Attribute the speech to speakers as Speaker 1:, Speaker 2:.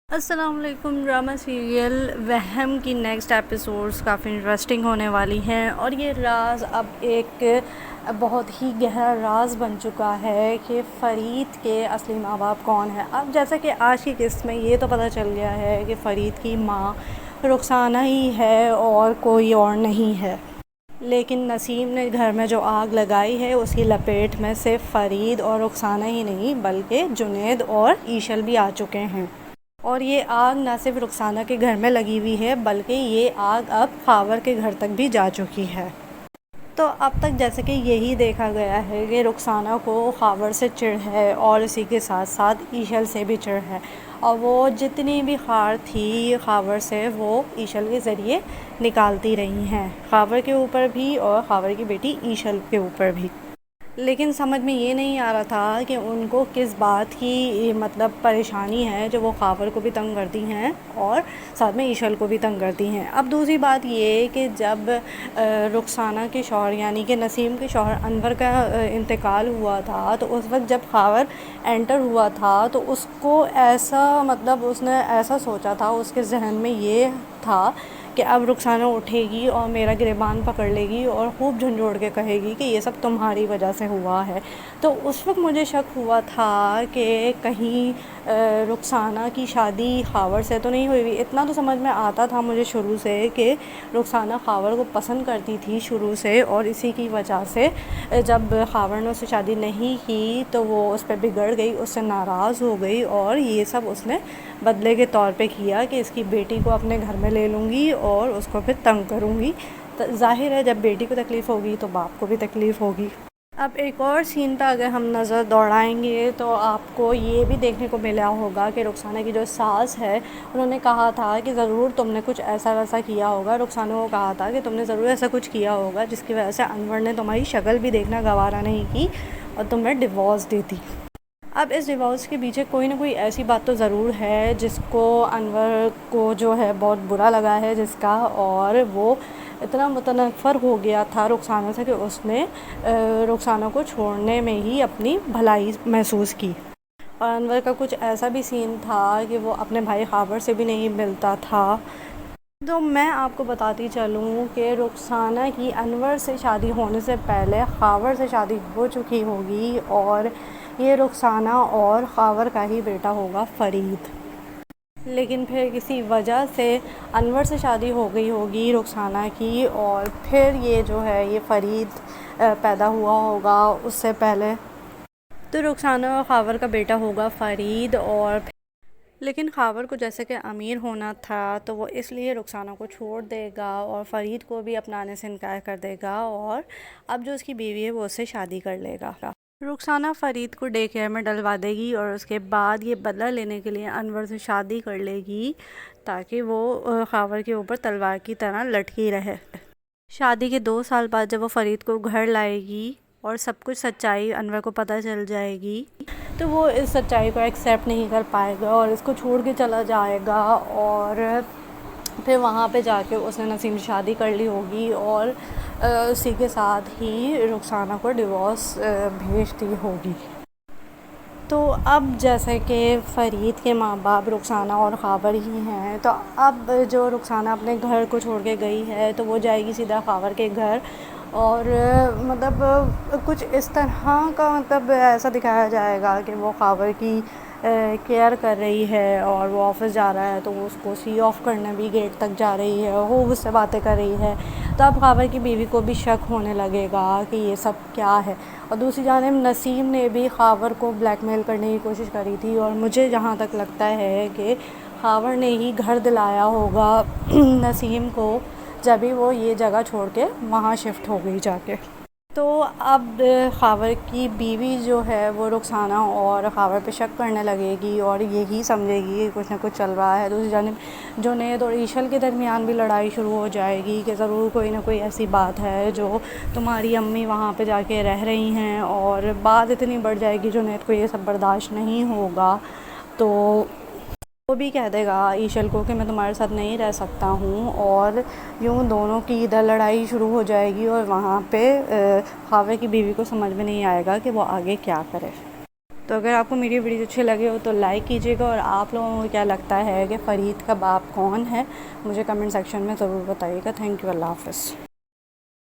Speaker 1: अस्सलाम वालेकुम। Drama serial वहम की नेक्स्ट एपिसोड्स काफ़ी इंटरेस्टिंग होने वाली हैं और ये राज अब एक बहुत ही गहरा राज बन चुका है कि फ़रीद के असली माँ बाप कौन है। अब जैसा कि आज की किस्त में ये तो पता चल गया है कि फ़रीद की माँ रुखसाना ही है और कोई और नहीं है, लेकिन नसीम ने घर में जो आग लगाई है उसकी लपेट में सिर्फ फ़रीद और रुखसाना ही नहीं बल्कि जुनैद और ईशल भी आ चुके हैं। और ये आग न सिर्फ रुखसाना के घर में लगी हुई है बल्कि ये आग अब ख़ावर के घर तक भी जा चुकी है। तो अब तक जैसे कि यही देखा गया है कि रुखसाना को ख़ावर से चिढ़ है और इसी के साथ साथ ईशल से भी चिढ़ है और वो जितनी भी खार थी ख़ावर से वो ईशल के ज़रिए निकालती रही हैं, ख़ावर के ऊपर भी और ख़ावर की बेटी ईशल के ऊपर भी। लेकिन समझ में ये नहीं आ रहा था कि उनको किस बात की मतलब परेशानी है जो वो ख़ावर को भी तंग करती हैं और साथ में ईशल को भी तंग करती हैं। अब दूसरी बात ये कि जब रुखसाना के शौहर यानी कि नसीम के शौहर अनवर का इंतकाल हुआ था तो उस वक्त जब ख़ावर एंटर हुआ था तो उसको ऐसा मतलब उसने ऐसा सोचा था, उसके जहन में ये था कि अब रुखसाना उठेगी और मेरा गिरेबान पकड़ लेगी और खूब झंझोड़ के कहेगी कि ये सब तुम्हारी वजह से हुआ है। तो उस वक्त मुझे शक हुआ था कि कहीं रुखसाना की शादी ख़ावर से तो नहीं हुई हुई। इतना तो समझ में आता था मुझे शुरू से कि रुखसाना ख़ावर को पसंद करती थी शुरू से और इसी की वजह से जब ख़ावर ने उससे शादी नहीं की तो वो उस पर बिगड़ गई, उससे नाराज़ हो गई और ये सब उसने बदले के तौर पे किया कि इसकी बेटी को अपने घर में ले लूँगी और उसको फिर तंग करूँगी। तो ज़ाहिर है जब बेटी को तकलीफ़ होगी तो बाप को भी तकलीफ़ होगी। अब एक और सीन पे अगर हम नज़र दौड़ाएंगे तो आपको ये भी देखने को मिला होगा कि रुखसाना की जो सास है उन्होंने कहा था कि ज़रूर तुमने कुछ ऐसा वैसा किया होगा। रुखसाना को कहा था कि तुमने ज़रूर ऐसा कुछ किया होगा जिसकी वजह से अनवर ने तुम्हारी शक्ल भी देखना गवारा नहीं की और तुम्हें डिवोर्स दे दी। अब इस डिवोर्स के पीछे कोई ना कोई ऐसी बात तो ज़रूर है जिसको अनवर को जो है बहुत बुरा लगा है जिसका, और वो इतना मुतनफ़र हो गया था रुखसाना से कि उसने रुखसाना को छोड़ने में ही अपनी भलाई महसूस की। और अनवर का कुछ ऐसा भी सीन था कि वो अपने भाई ख़ावर से भी नहीं मिलता था। तो मैं आपको बताती चलूँ कि रुखसाना की अनवर से शादी होने से पहले ख़ावर से शादी हो चुकी होगी और ये रुखसाना और ख़ावर का ही बेटा होगा फ़रीद। लेकिन फिर किसी वजह से अनवर से शादी हो गई होगी रुखसाना की और फिर ये जो है ये फ़रीद पैदा हुआ होगा उससे पहले। तो रुखसाना और ख़ावर का बेटा होगा फ़रीद। और लेकिन ख़ावर को जैसे कि अमीर होना था तो वो इसलिए रुखसाना को छोड़ देगा और फ़रीद को भी अपनाने से इनकार कर देगा और अब जो उसकी बीवी है वो उससे शादी कर लेगा। रुखसाना फ़रीद को डे केयर में डलवा देगी और उसके बाद ये बदला लेने के लिए अनवर से शादी कर लेगी ताकि वो ख़ावर के ऊपर तलवार की तरह लटकी रहे। शादी के 2 साल बाद जब वो फ़रीद को घर लाएगी और सब कुछ सच्चाई अनवर को पता चल जाएगी तो वो इस सच्चाई को एक्सेप्ट नहीं कर पाएगा और इसको छोड़ के चला जाएगा और फिर वहाँ पे जाके उसने नसीम से शादी कर ली होगी और उसी के साथ ही रुखसाना को डिवोर्स भेज दी होगी। तो अब जैसे कि फ़रीद के माँ बाप रुखसाना और ख़ावर ही हैं तो अब जो रुखसाना अपने घर को छोड़ के गई है तो वो जाएगी सीधा ख़ावर के घर और मतलब कुछ इस तरह का मतलब ऐसा दिखाया जाएगा कि वो ख़ावर की केयर कर रही है और वो ऑफ़िस जा रहा है तो वो उसको सी ऑफ़ करने भी गेट तक जा रही है, वो उससे बातें कर रही है। तो अब ख़ावर की बीवी को भी शक होने लगेगा कि ये सब क्या है। और दूसरी जानिब नसीम ने भी ख़ावर को ब्लैकमेल करने की कोशिश करी थी और मुझे जहाँ तक लगता है कि ख़ावर ने ही घर दिलाया होगा नसीम को जब भी वो ये जगह छोड़ के वहाँ शिफ्ट हो गई जाके। तो अब ख़ावर की बीवी जो है वो रुखसाना और ख़ावर पे शक करने लगेगी और यही समझेगी कि कुछ ना कुछ चल रहा है। दूसरी जानिब जुनैद और ईशल के दरमियान भी लड़ाई शुरू हो जाएगी कि ज़रूर कोई ना कोई ऐसी बात है जो तुम्हारी अम्मी वहाँ पे जाके रह रही हैं और बात इतनी बढ़ जाएगी जुनैद को ये सब बर्दाश्त नहीं होगा तो वो भी कह देगा ईशल को कि मैं तुम्हारे साथ नहीं रह सकता हूँ और यूँ दोनों की इधर लड़ाई शुरू हो जाएगी और वहाँ पे ख़ावर की बीवी को समझ में नहीं आएगा कि वो आगे क्या करे। तो अगर आपको मेरी वीडियो अच्छे लगे हो तो लाइक कीजिएगा, और आप लोगों को क्या लगता है कि फ़रीद का बाप कौन है मुझे कमेंट सेक्शन में ज़रूर बताइएगा। थैंक यू, अल्लाह हाफ़िज़।